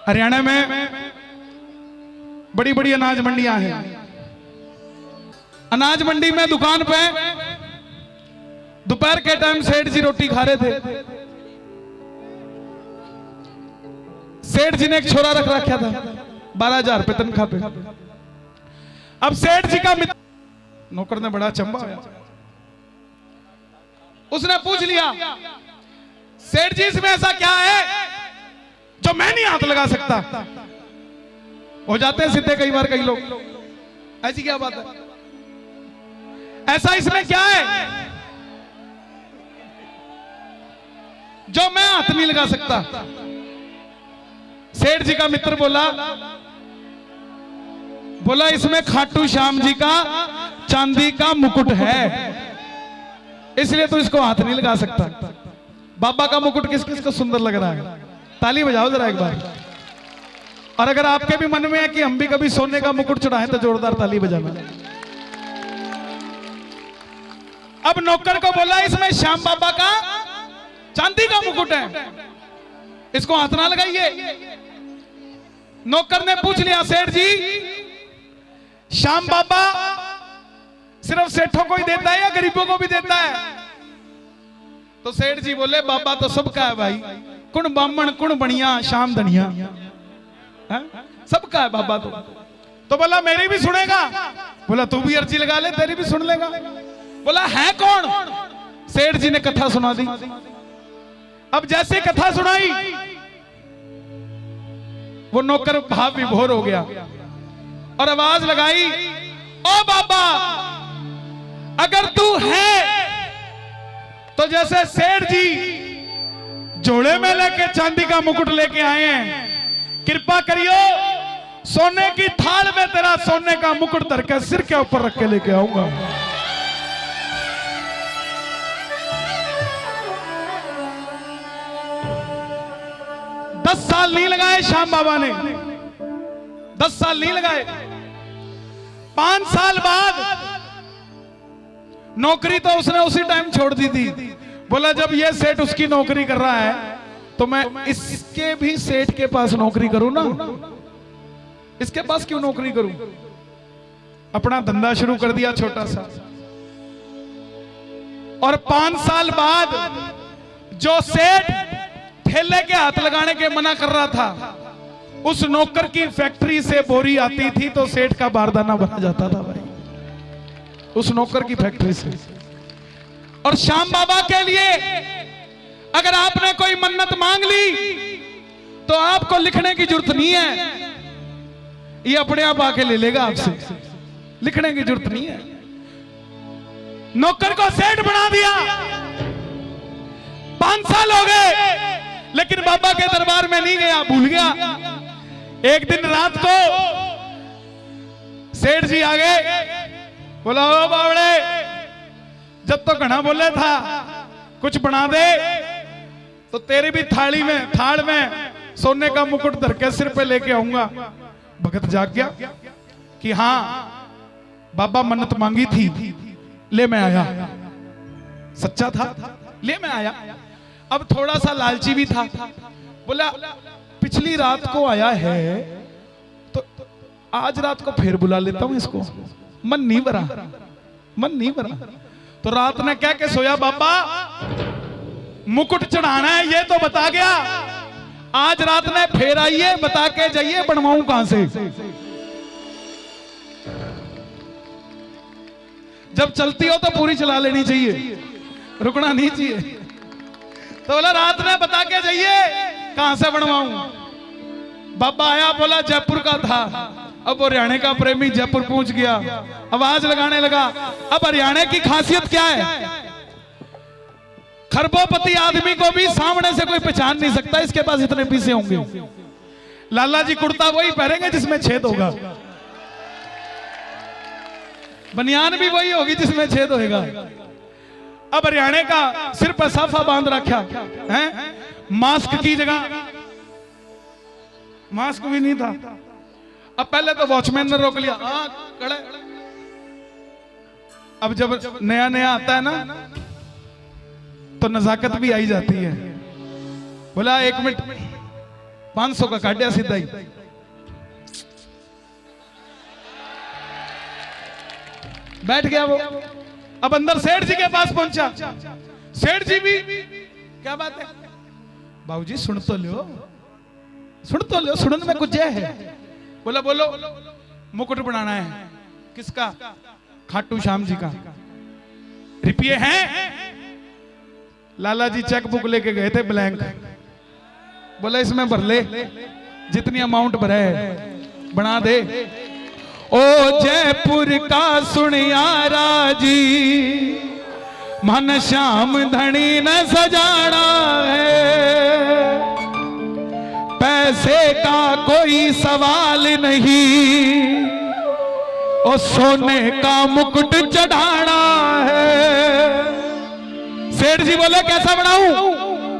हरियाणा में बड़ी बड़ी अनाज मंडियां हैं। अनाज मंडी में दुकान पे दोपहर के टाइम सेठ जी रोटी खा रहे थे। सेठ जी ने एक छोरा रख रखा था 12,000 रुपए तनख्वाह पे। अब सेठ जी का मित्र नौकर ने बड़ा चंबा होया, उसने पूछ लिया सेठ जी इसमें ऐसा क्या है जो मैं नहीं हाथ लगा सकता। हो जाते हैं सीधे कई बार कई लोग, ऐसी क्या बात है, ऐसा इसमें क्या है जो मैं हाथ नहीं लगा सकता। सेठ जी का मित्र बोला इसमें खाटू श्याम जी का चांदी का मुकुट है, इसलिए तो इसको हाथ नहीं लगा सकता। बाबा का मुकुट किस किस को सुंदर लग रहा है, ताली बजाओ जरा एक बार। और अगर आपके भी मन में है कि हम भी कभी सोने का मुकुट चढ़ाएं तो जोरदार ताली बजाना। अब नौकर को बोला इसमें श्याम बाबा का चांदी का मुकुट है, इसको हाथ ना लगाइए। नौकर ने पूछ लिया सेठ जी श्याम बाबा सिर्फ सेठों को ही देता है या गरीबों को भी देता है? तो सेठ जी बोले बाबा तो सबका है भाई, कुण बामण कुण बनिया श्याम धनिया, सबका है बाबा। तो बोला मेरी भी सुनेगा? बोला तू भी अर्जी लगा ले, तेरी भी सुन लेगा। बोला है कौन? सेठ जी ने कथा सुना दी। अब जैसे कथा सुनाई वो नौकर भाव विभोर हो गया और आवाज लगाई ओ बाबा अगर तू है तो जैसे सेठ जी जोड़े में लेके चांदी का मुकुट लेके आए हैं, कृपा करियो सोने की थाल में तेरा सोने का मुकुट धर के सिर के ऊपर रख के लेके आऊंगा। दस साल नहीं लगाए श्याम बाबा ने, 10 साल नहीं लगाए। 5 साल बाद नौकरी तो उसने उसी टाइम छोड़ दी थी। बोला जब ये सेठ उसकी नौकरी कर रहा है तो मैं इसके भी सेठ के पास नौकरी करूं ना, इसके पास क्यों नौकरी करूं। अपना धंधा शुरू कर दिया छोटा सा। और 5 साल बाद जो सेठ ठेले के हाथ लगाने के मना कर रहा था, उस नौकर की फैक्ट्री से बोरी आती थी तो सेठ का बारदाना बना जाता था भाई, उस नौकर की फैक्ट्री से। और श्याम बाबा के लिए अगर आपने कोई मन्नत मांग ली तो आपको लिखने की जरूरत नहीं है, ये अपने आप आके ले लेगा आपसे, लिखने की जरूरत नहीं है। नौकर को सेठ बना दिया। 5 साल हो गए लेकिन बाबा के दरबार में नहीं गया, भूल गया। एक दिन रात को सेठ जी आ गए, बोला ओ बावड़े जब तो घना बोले था कुछ बना दे तो तेरी भी थाल में सोने का मुकुट धर के सिर पे लेके आऊंगा। भगत जाग गया कि हाँ बाबा मन्नत मांगी थी, ले मैं आया, सच्चा था, ले मैं आया। अब थोड़ा सा लालची भी था, बोला पिछली रात को आया है तो आज रात को फिर बुला लेता हूं इसको, मन नहीं भरा। तो रात ने कह के सोया बाबा मुकुट चढ़ाना है ये तो बता गया, आज रात में फिर आइए बता के जाइए बनवाऊं कहां से। जब चलती हो तो पूरी चला लेनी चाहिए, रुकना नहीं चाहिए। तो बोला रात में बता के जाइए कहां से बनवाऊं। बाबा आया, बोला जयपुर का था। अब वो हरियाणा का प्रेमी जयपुर पहुंच गया, आवाज लगाने लगा। अब हरियाणा की खासियत क्या है, खरबोपति आदमी को भी सामने से कोई पहचान नहीं सकता, इसके पास इतने पीसे होंगे। लाला जी कुर्ता वही पहनेंगे जिसमें छेद होगा, बनियान भी वही होगी जिसमें छेद होगा। अब हरियाणा का सिर पर साफा बांध रखा है, मास्क की जगह मास्क भी नहीं था। अब पहले तो वॉचमैन ने रोक लिया, खड़े। अब जब नया नया आता है ना तो नजाकत भी आई जाती है। बोला 1 मिनट 500 का काटिया सीधा ही। बैठ गया वो। अब अंदर सेठ जी के पास पहुंचा। सेठ जी भी क्या बात है बाबूजी, सुन तो लो, सुन तो लो, सुनने में कुछ है। बोला बोलो। मुकुट बनाना है। किसका? खाटू श्याम जी का। रुपये हैं? लाला जी चेक बुक लेके गए थे ब्लैंक। बोला इसमें भर ले, जितनी अमाउंट भरा है बना दे। ओ जयपुर का सुनियारा जी, मन श्याम धनी न सजाना है, पैसे का कोई सवाल नहीं, ओ सोने का मुकुट चढ़ाना है। सेठ जी बोले कैसा बनाऊं?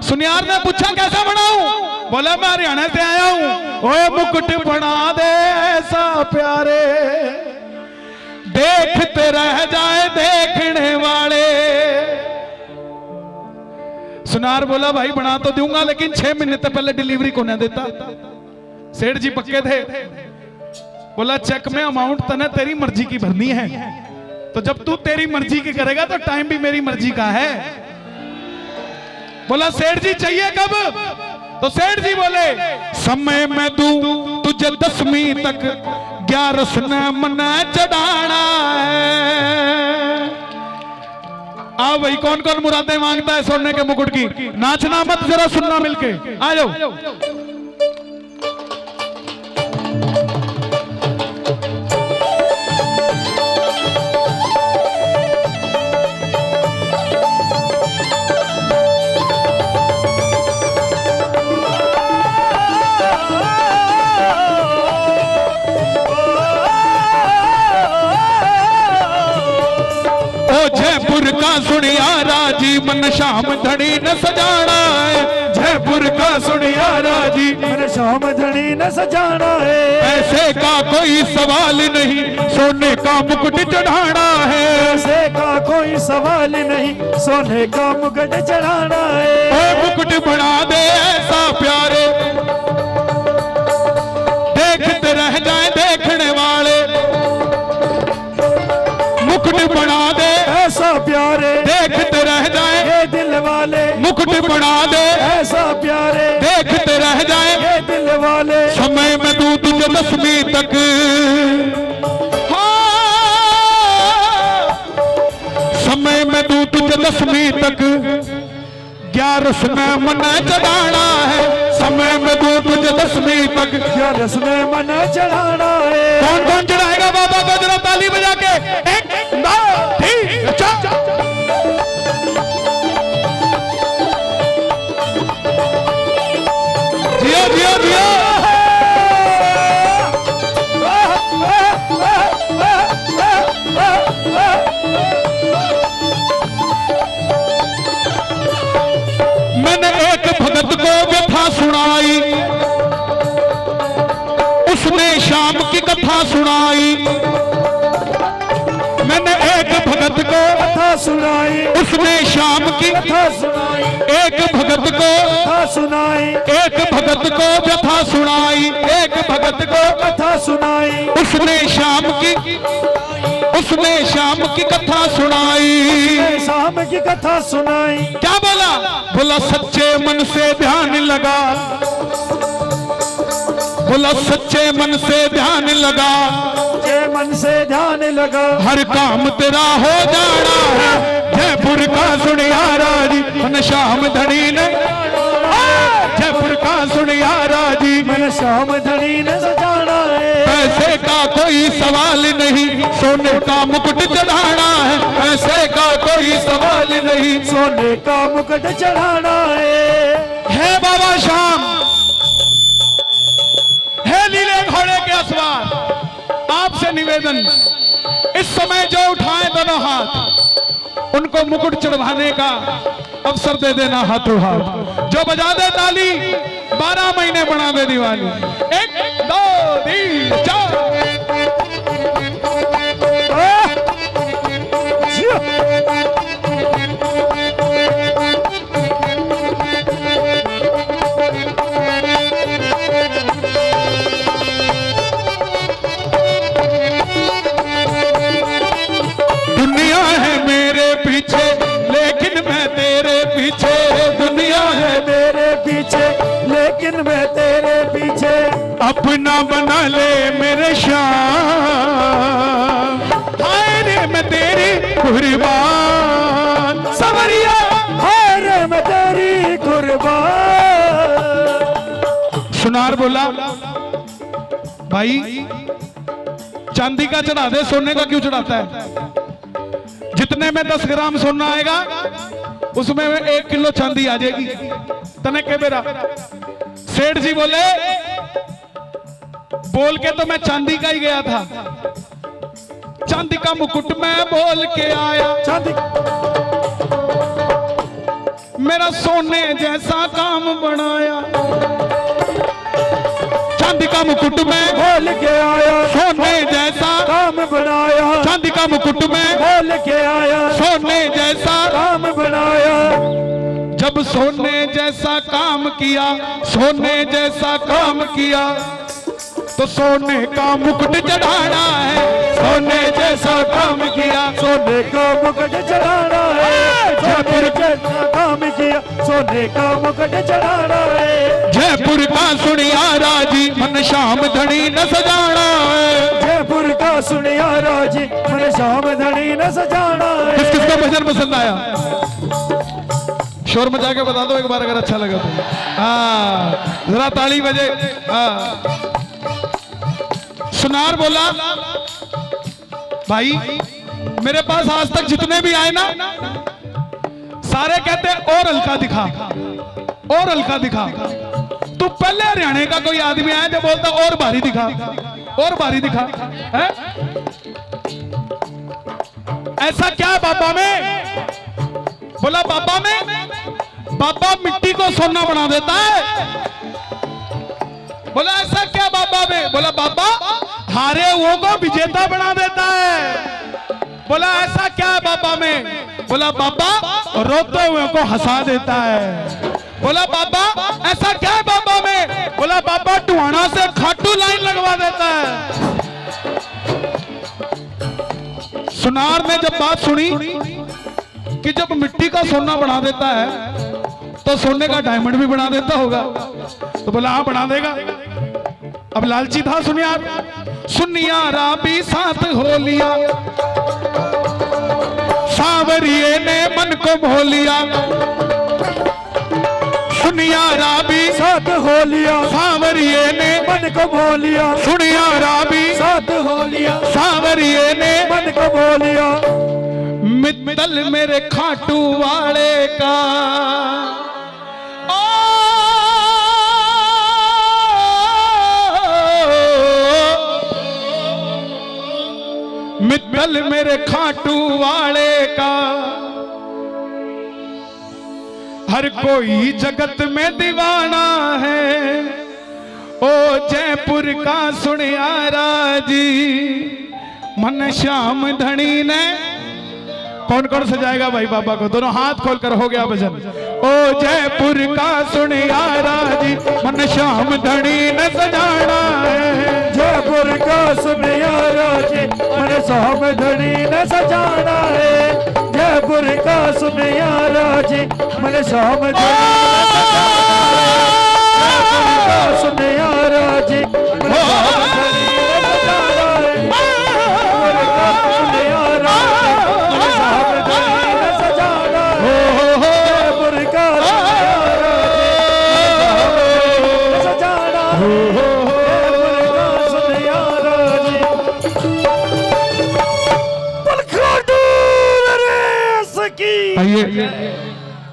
सुनियार ने पूछा कैसा बनाऊं? बोला मैं हरियाणा से आया हूं। ओए मुकुट बना दे ऐसा प्यारे, देखते रह जाए देखने वाले। सुनार बोला भाई बना तो दूंगा, लेकिन 6 महीने तक पहले डिलीवरी को ना देता। सेठ जी पक्के थे। बोला चेक में अमाउंट तने तेरी मर्जी की भरनी है, तो जब तू तेरी मर्जी की करेगा तो टाइम भी मेरी मर्जी का है। बोला सेठ जी चाहिए कब? तो सेठ जी बोले समय मैं दूं तुझे 10वीं तक, 11 ने मना चढ़ाना है। आ भाई कौन कौन मुरादें मांगता है सोने के मुकुट की? नाचना मत, जरा सुनना मिलके। आ जाओ। जयपुर का सुनियारा जी, मन श्याम धनी न सजाना है। जयपुर का सुनियारा जी, मन श्याम धनी न सजाना है, पैसे का कोई सवाल नहीं, सोने का मुकुट चढ़ाना है। पैसे का कोई सवाल नहीं, सोने का मुकुट चढ़ाना है। ओ मुकुट बना दे ऐसा प्यारे, देखते रह जाए देखने वाले। मुकुट बना दे ऐसा प्यारे, देखते रह जाए ये दिल वाले। मुकुट बना दे ऐसा प्यारे, देखते रह जाए ये दिल वाले। समय में दूं तुझे 10वीं तक, हाँ समय में दूं तुझे 10वीं तक, 11 में मना चढ़ाना है। समय में दूं तुझे 10वीं तक, 11 में मना चढ़ाना है। कौन कौन चढ़ाएगा बाबा को? जरा ताली बजा के। 1 2 3 4। जियो जियो जियो। मैंने एक भगत को व्यथा सुनाई, उसने शाम की कथा सुनाई। मैंने एक भगत को कथा सुनाई, उसने शाम की कथा सुनाई। एक भगत को कथा सुनाई, एक भगत को व्यथा सुनाई। एक भगत को कथा सुनाई, उसने शाम की कथा सुनाई। शाम की कथा सुनाई। क्या बोला? बोला सच्चे मन से ध्यान लगा, बोला सच्चे मन से ध्यान लगा, सच्चे मन से ध्यान लगा, हर काम तेरा हो जाना है। जयपुर का सुनियारा जी, मन श्याम धनी ने, जयपुर का सुनियारा जी, मन श्याम धनी न सजाना है। पैसे का कोई सवाल नहीं, सोने का मुकुट चढ़ाना है। पैसे का कोई सवाल नहीं, सोने का मुकुट चढ़ाना है। बाबा श्याम, है लीले घोड़े के असवार। आपसे निवेदन, इस समय जो उठाए दोनों हाथ, उनको मुकुट चढ़वाने का अवसर दे देना हाथों हाथ। जो बजा दे ताली, 12 महीने बना दे दिवाली। 1 2 3 4। लेकिन मैं तेरे पीछे। अपना बना ले मेरे श्याम, हाय रे मैं तेरी कुर्बान। सवरिया हाय रे मैं तेरी कुर्बान। सुनार बोला भाई चांदी का चढ़ा दे, सोने का क्यों चढ़ाता है? जितने में 10 ग्राम सोना आएगा उसमें 1 किलो चांदी आ जाएगी। तने के बेरा सेठ जी बोले, बोल के तो मैं चांदी का ही गया था, चांदी का मुकुट मैं बोल के आया, चांदी मेरा सोने जैसा काम बनाया। चांदी का मुकुट में बोल के आया, सोने जैसा काम बनाया। चांदी का मुकुट में बोल के आया, सोने जैसा काम बनाया। जब सोने जैसा काम किया, सोने जैसा काम किया, तो सोने का मुकुट चढ़ाना है। सोने जैसा काम किया, सोने का मुकुट चढ़ाना है। जयपुर जैसा काम किया, सोने का मुकुट चढ़ाना है। जयपुर का सुनियारा जी मन श्याम धनी न सजाना है। जयपुर का सुनियारा जी मन श्याम धनी न सजाना है। किस किस को भजन पसंद आया? शोर मचा के बता दो एक बार अगर अच्छा लगा तो। हाँ जरा ताली बजे। हाँ सुनार बोला भाई मेरे पास आज तक जितने भी आए ना सारे कहते और हल्का दिखा, और हल्का दिखा। तू पहले हरियाणा का कोई आदमी आया जो बोलता और भारी दिखा, और भारी दिखा है? ऐसा क्या बाबा में? बोला बाबा में, बाबा मिट्टी को सोना बना देता है। बोला ऐसा क्या बाबा में? बोला बाबा हारे हुओं को विजेता बना देता है। बोला ऐसा क्या है बाबा में? बोला बाबा रोते हुए को हंसा देता है। बोला बाबा ऐसा क्या है बाबा में? बोला बाबा टुहाना से खाटू लाइन लगवा देता है। सुनार ने जब बात सुनी कि जब मिट्टी का सोना बना देता है तो सोने का डायमंड भी बना देता होगा, तो बोला हाँ बना देगा। अब लालची था सुनियार, सुनियारा भी साथ हो लिया, सावरिये ने मन को भो लिया। सुनियारा भी साथ हो लिया, सावरिये ने मन को भो लिया। सुनियारा भी साथ हो लिया, सावरिये ने मन को भो लिया। मित्तल मेरे खाटू वाले का मित्तल मेरे खाटू वाले का। हर कोई जगत में दीवाना है, ओ जयपुर का सुनियारा जी मन श्याम धनी ने। कौन कौन सजाएगा भाई बाबा को? दोनों हाथ खोलकर हो गया भजन। ओ जयपुर का सुनियारा जी मन श्याम धनी ने सजाना है। जयपुर का सुनियारा जी मन श्याम धनी ने सजाना है। जयपुर का सुनियारा जी मन श्याम धनी ने सुनियारा जी मन श्याम धनी ने सजाना है। जयपुर का सुनियारा जी आइए